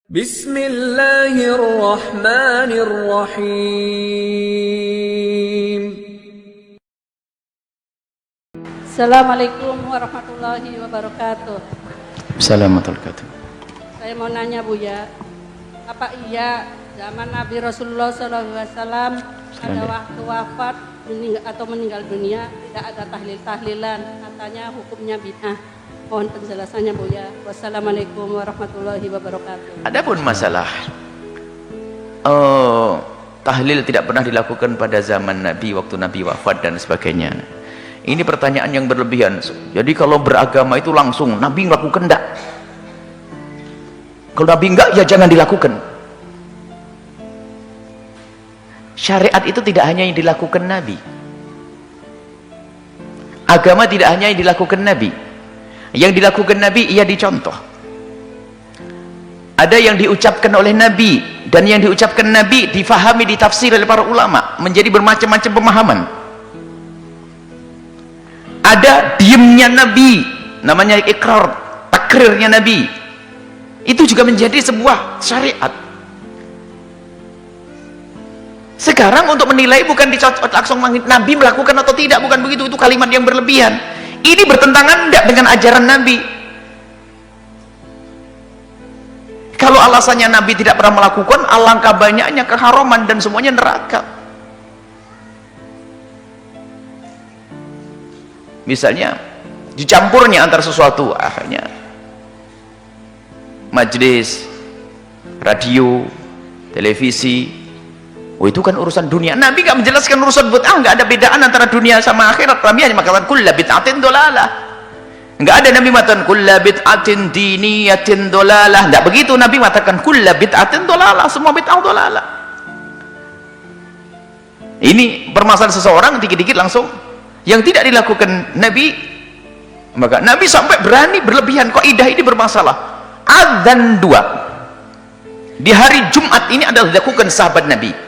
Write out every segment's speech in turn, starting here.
Bismillahirrahmanirrahim. Assalamualaikum warahmatullahi wabarakatuh. Assalamualaikum. Saya mau nanya Buya, apa iya zaman Nabi Rasulullah SAW ada waktu wafat atau meninggal dunia tidak ada tahlil-tahlilan, katanya hukumnya bid'ah? Mohon penjelasannya Buya. Wassalamualaikum warahmatullahi wabarakatuh. Adapun masalah tahlil tidak pernah dilakukan pada zaman Nabi, waktu Nabi wafat dan sebagainya, ini pertanyaan yang berlebihan. Jadi kalau beragama itu langsung Nabi melakukan enggak? Kalau Nabi enggak, ya jangan dilakukan. Syariat itu tidak hanya yang dilakukan Nabi, agama tidak hanya yang dilakukan Nabi. Yang dilakukan Nabi ia dicontoh. Ada yang diucapkan oleh Nabi, dan yang diucapkan Nabi difahami, ditafsir oleh para ulama menjadi bermacam-macam pemahaman. Ada diamnya Nabi, namanya ikrar, takrirnya Nabi, itu juga menjadi sebuah syariat. Sekarang untuk menilai bukan dicocok langsung Nabi melakukan atau tidak, bukan begitu, itu kalimat yang berlebihan. Ini bertentangan tidak dengan ajaran Nabi. Kalau alasannya Nabi tidak pernah melakukan, alangkah banyaknya keharaman dan semuanya neraka. Misalnya dicampurnya antara sesuatu, akhirnya majelis, radio, televisi. Oh, itu kan urusan dunia. Nabi nggak menjelaskan urusan bid'ah, nggak ada bedaan antara dunia sama akhirat. Nabi hanya mengatakan kullu bid'atin dolalah. Nggak ada Nabi mengatakan kullu bid'atin diniyatin dolalah. Nggak begitu Nabi mengatakan kullu bid'atin dolalah, semua bid'ah dolalah. Ini permasalahan seseorang dikit-dikit langsung yang tidak dilakukan Nabi, maka Nabi sampai berani berlebihan. Kaidah ini bermasalah. Adzan 2 di hari Jumat ini adalah dilakukan sahabat Nabi.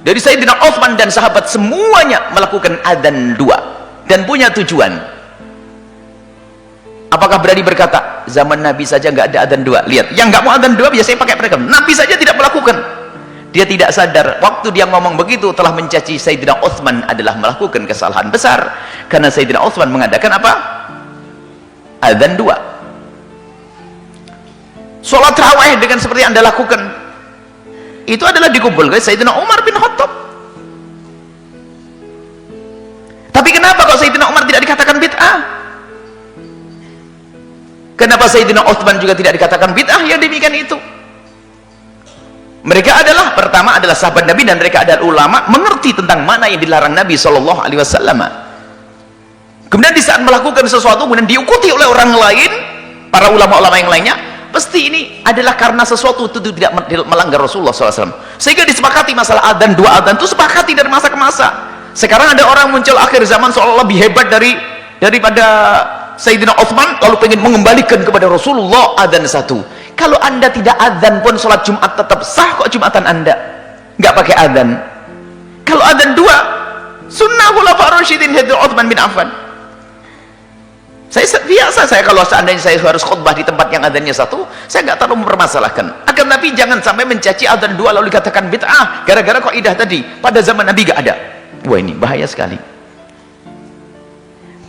Dari Sayyidina Utsman dan sahabat semuanya melakukan adzan 2 dan punya tujuan. Apakah berani berkata zaman Nabi saja nggak ada adzan 2? Lihat, yang nggak mau adzan 2 biasanya pakai mereka. Nabi saja tidak melakukan. Dia tidak sadar waktu dia ngomong begitu telah mencaci Sayyidina Utsman adalah melakukan kesalahan besar, karena Sayyidina Utsman mengadakan apa? Adzan 2. Sholat tarawih dengan seperti yang Anda lakukan itu adalah dikumpulkan Sayyidina Umar bin Khattab. Tapi kenapa kalau Sayyidina Umar tidak dikatakan bid'ah? Kenapa Sayyidina Utsman juga tidak dikatakan bid'ah yang demikian itu? Mereka adalah, pertama adalah sahabat Nabi dan mereka adalah ulama, mengerti tentang mana yang dilarang Nabi SAW. Kemudian di saat melakukan sesuatu kemudian diikuti oleh orang lain, para ulama-ulama yang lainnya, pasti ini adalah karena sesuatu itu tidak melanggar Rasulullah SAW, sehingga disepakati masalah adzan 2 adzan itu sepakati dari masa ke masa. Sekarang ada orang muncul akhir zaman seolah lebih hebat daripada Sayyidina Utsman, lalu pengen mengembalikan kepada Rasulullah adzan 1. Kalau Anda tidak adzan pun sholat Jumat tetap sah kok Jumatan Anda, nggak pakai adzan. Kalau adzan 2 sunnah khulafaur rasyidin Sayyidina Utsman bin Affan. Saya biasa, kalau seandainya saya harus khutbah di tempat yang adzannya 1, saya nggak terlalu mempermasalahkan. Akan Nabi jangan sampai mencaci adzan 2 lalu dikatakan bid'ah gara-gara kaidah tadi pada zaman Nabi nggak ada. Wah, ini bahaya sekali.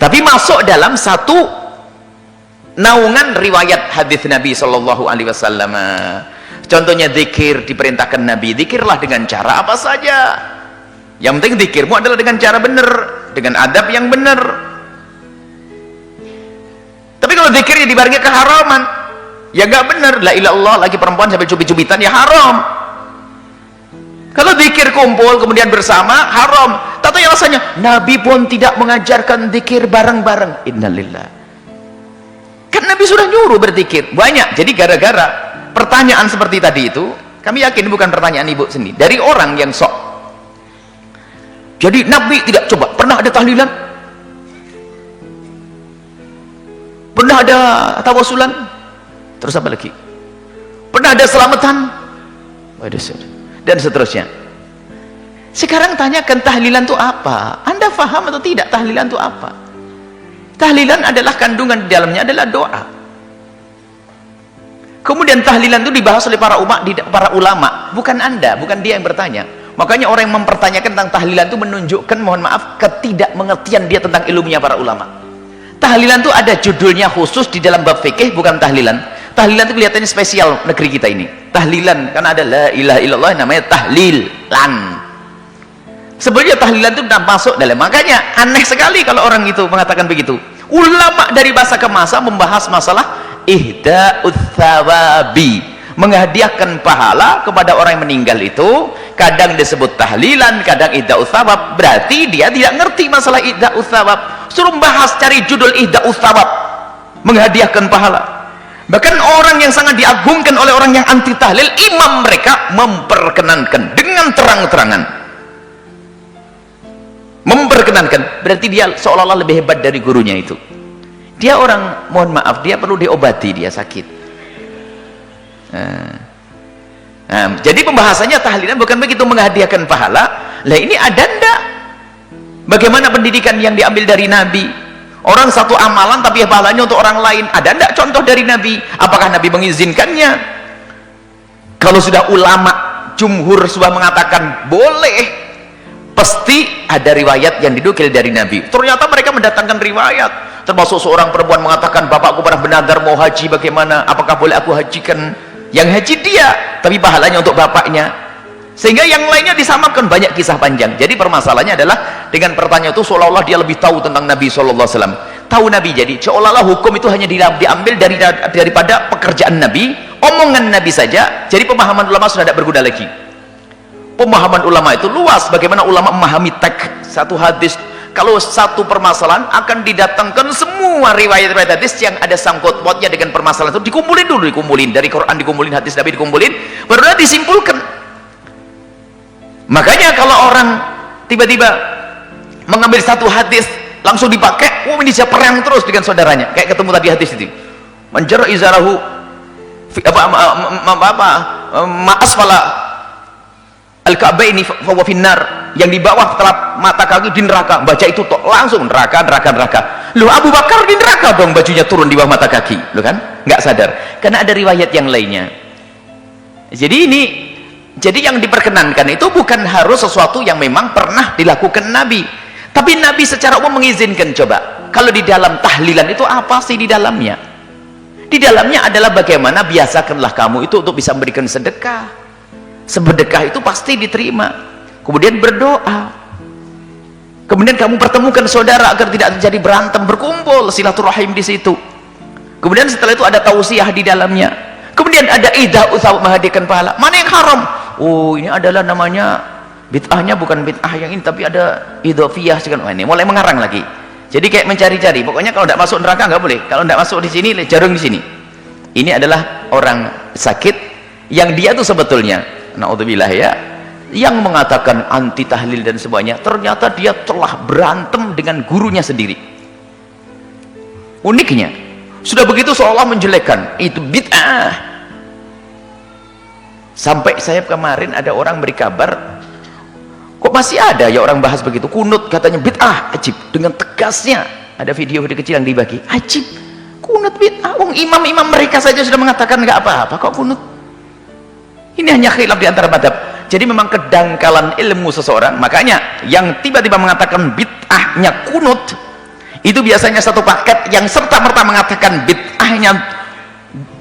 Tapi masuk dalam satu naungan riwayat hadis Nabi SAW. Contohnya zikir, diperintahkan Nabi, zikirlah dengan cara apa saja. Yang penting zikirmu adalah dengan cara benar, dengan adab yang benar. Tapi kalau zikirnya dibarengi keharaman, ya nggak benar. La ilaha illallah lagi perempuan sampai cubit-cubitan, ya haram. Kalau zikir kumpul kemudian bersama, haram. Tahu ya rasanya Nabi pun tidak mengajarkan zikir bareng-bareng. Innalillah. Kan Nabi sudah nyuruh berzikir banyak. Jadi gara-gara pertanyaan seperti tadi itu, kami yakin bukan pertanyaan ibu sendiri, dari orang yang sok. Jadi Nabi tidak, coba pernah ada tahlilan? Pernah ada tawasulan? Terus apa lagi? Pernah ada selamatan? Dan seterusnya. Sekarang tanyakan tahlilan itu apa? Anda faham atau tidak tahlilan itu apa? Tahlilan adalah kandungan di dalamnya adalah doa. Kemudian tahlilan itu dibahas oleh para ulama, bukan Anda, bukan dia yang bertanya. Makanya orang yang mempertanyakan tentang tahlilan itu menunjukkan, mohon maaf, ketidakmengertian dia tentang ilmunya para ulama. Tahlilan itu ada judulnya khusus di dalam bab fikih, bukan tahlilan. Tahlilan itu kelihatannya spesial negeri kita ini. Tahlilan, karena ada la ilaha illallah, namanya tahlilan. Sebenarnya tahlilan itu tidak masuk dalam. Makanya aneh sekali kalau orang itu mengatakan begitu. Ulama dari masa ke masa membahas masalah ihda'ut thawabi, menghadiahkan pahala kepada orang yang meninggal itu. Kadang disebut tahlilan, kadang ihda'ut thawab. Berarti dia tidak ngerti masalah ihda'ut thawab. Suruh bahas, cari judul ihda'ut thawab, menghadiahkan pahala. Bahkan orang yang sangat diagungkan oleh orang yang anti tahlil, imam mereka memperkenankan dengan terang-terangan, memperkenankan. Berarti dia seolah-olah lebih hebat dari gurunya itu. Dia orang, mohon maaf, dia perlu diobati, dia sakit. Jadi pembahasannya tahlilan bukan begitu, menghadiahkan pahala. Lah ini ada ndak? Bagaimana pendidikan yang diambil dari Nabi? Orang satu amalan tapi pahalanya untuk orang lain. Ada ndak contoh dari Nabi? Apakah Nabi mengizinkannya? Kalau sudah ulama jumhur sudah mengatakan boleh, pasti ada riwayat yang dinukil dari Nabi. Ternyata mereka mendatangkan riwayat, termasuk seorang perempuan mengatakan, bapakku pernah bernadar mau haji, bagaimana, apakah boleh aku hajikan? Yang haji dia, tapi pahalanya untuk bapaknya. Sehingga yang lainnya disamakan, banyak kisah panjang. Jadi permasalahannya adalah dengan pertanyaan itu seolah-olah dia lebih tahu tentang Nabi SAW. Tahu Nabi, jadi seolah-olah hukum itu hanya diambil daripada pekerjaan Nabi, omongan Nabi saja. Jadi pemahaman ulama sudah tidak berguna lagi. Pemahaman ulama itu luas. Bagaimana ulama memahami teks satu hadis. Kalau satu permasalahan akan didatangkan semua riwayat-riwayat hadis yang ada sangkut pautnya dengan permasalahan itu, dikumpulin dulu, dikumpulin dari Quran, dikumpulin hadis Nabi, dikumpulin, barulah disimpulkan. Makanya kalau orang tiba-tiba mengambil satu hadis langsung dipakai, ini bisa perang terus dengan saudaranya, kayak ketemu tadi hadis itu, manjara izarahu ma'asfala al-ka'baini fahuwa finnar, yang di bawah telap mata kaki di neraka. Baca itu toh langsung neraka. Loh, Abu Bakar di neraka dong, bajunya turun di bawah mata kaki, loh kan? Nggak sadar, karena ada riwayat yang lainnya. Jadi yang diperkenankan itu bukan harus sesuatu yang memang pernah dilakukan Nabi, tapi Nabi secara umum mengizinkan. Coba kalau di dalam tahlilan itu apa sih di dalamnya? Di dalamnya adalah bagaimana biasakanlah kamu itu untuk bisa memberikan sedekah. Sedekah itu pasti diterima. Kemudian berdoa, kemudian kamu pertemukan saudara agar tidak terjadi berantem, berkumpul silaturahim di situ. Kemudian setelah itu ada tausiah di dalamnya. Kemudian ada ihda'ut thawab, menghadiahkan pahala. Mana yang haram? Oh, ini adalah namanya bid'ahnya bukan bid'ah yang ini, tapi ada idhofiyah. Ini mulai mengarang lagi. Jadi kayak mencari-cari. Pokoknya kalau tidak masuk neraka nggak boleh. Kalau tidak masuk di sini, jarum di sini. Ini adalah orang sakit yang dia tuh sebetulnya, na'udzubillah ya, yang mengatakan anti tahlil dan semuanya, ternyata dia telah berantem dengan gurunya sendiri. Uniknya, sudah begitu seolah menjelekkan itu bid'ah. Sampai saya kemarin ada orang beri kabar, kok masih ada ya orang bahas begitu, kunut katanya bid'ah, ajib, dengan tegasnya. Ada video-video kecil yang dibagi, ajib, kunut bid'ah. Imam-imam mereka saja sudah mengatakan nggak apa-apa kok kunut. Ini hanya khilaf di antara madhab. Jadi memang kedangkalan ilmu seseorang. Makanya yang tiba-tiba mengatakan bid'ahnya kunut, itu biasanya satu paket yang serta-merta mengatakan bid'ahnya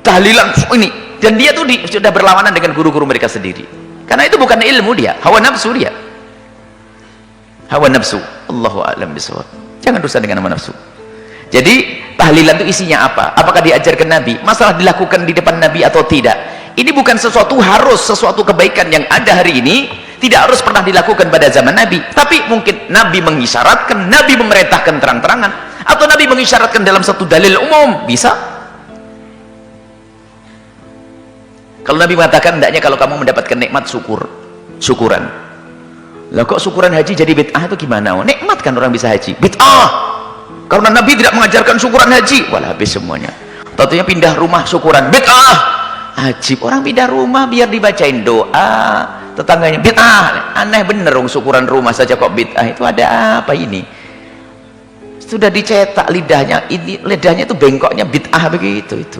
tahlilan ini, dan dia tuh sudah berlawanan dengan guru-guru mereka sendiri, karena itu bukan ilmu dia, hawa nafsu dia, hawa nafsu. Allahu a'lam bishawab. Jangan rusak dengan hawa nafsu. Jadi tahlilan itu isinya apa? Apakah diajarkan Nabi? Masalah dilakukan di depan Nabi atau tidak, ini bukan sesuatu kebaikan yang ada hari ini, tidak harus pernah dilakukan pada zaman Nabi, tapi mungkin Nabi mengisyaratkan, Nabi memerintahkan terang-terangan, atau Nabi mengisyaratkan dalam satu dalil umum, bisa. Kalau Nabi mengatakan, hendaknya kalau kamu mendapatkan nikmat, syukuran. Lah kok syukuran haji jadi bid'ah itu gimana? Nikmat kan orang bisa haji, bid'ah karena Nabi tidak mengajarkan syukuran haji, walah habis semuanya. Tentunya pindah rumah syukuran, bid'ah. Ajib, orang pindah rumah biar dibacain doa tetangganya, bid'ah. Aneh bener, syukuran rumah saja kok bid'ah. Itu ada apa ini? Sudah dicetak lidahnya, ini lidahnya itu bengkoknya bid'ah begitu itu.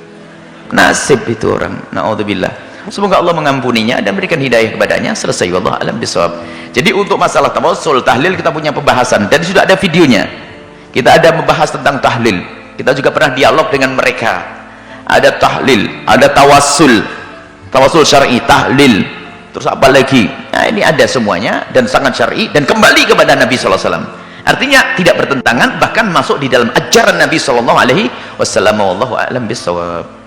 nasib itu orang, naudzubillah. Semoga Allah mengampuninya dan berikan hidayah kepadanya. Selesai, wallahu alam bisawab. Jadi untuk masalah tawassul, tahlil kita punya pembahasan dan sudah ada videonya. Kita ada membahas tentang tahlil. Kita juga pernah dialog dengan mereka. Ada tahlil, ada tawassul, tawassul syar'i, tahlil, terus apa lagi? Nah, ini ada semuanya dan sangat syar'i dan kembali kepada Nabi sallallahu alaihi wasallam. Artinya tidak bertentangan, bahkan masuk di dalam ajaran Nabi sallallahu alaihi wasallam. Wallahu a'lam bissawab.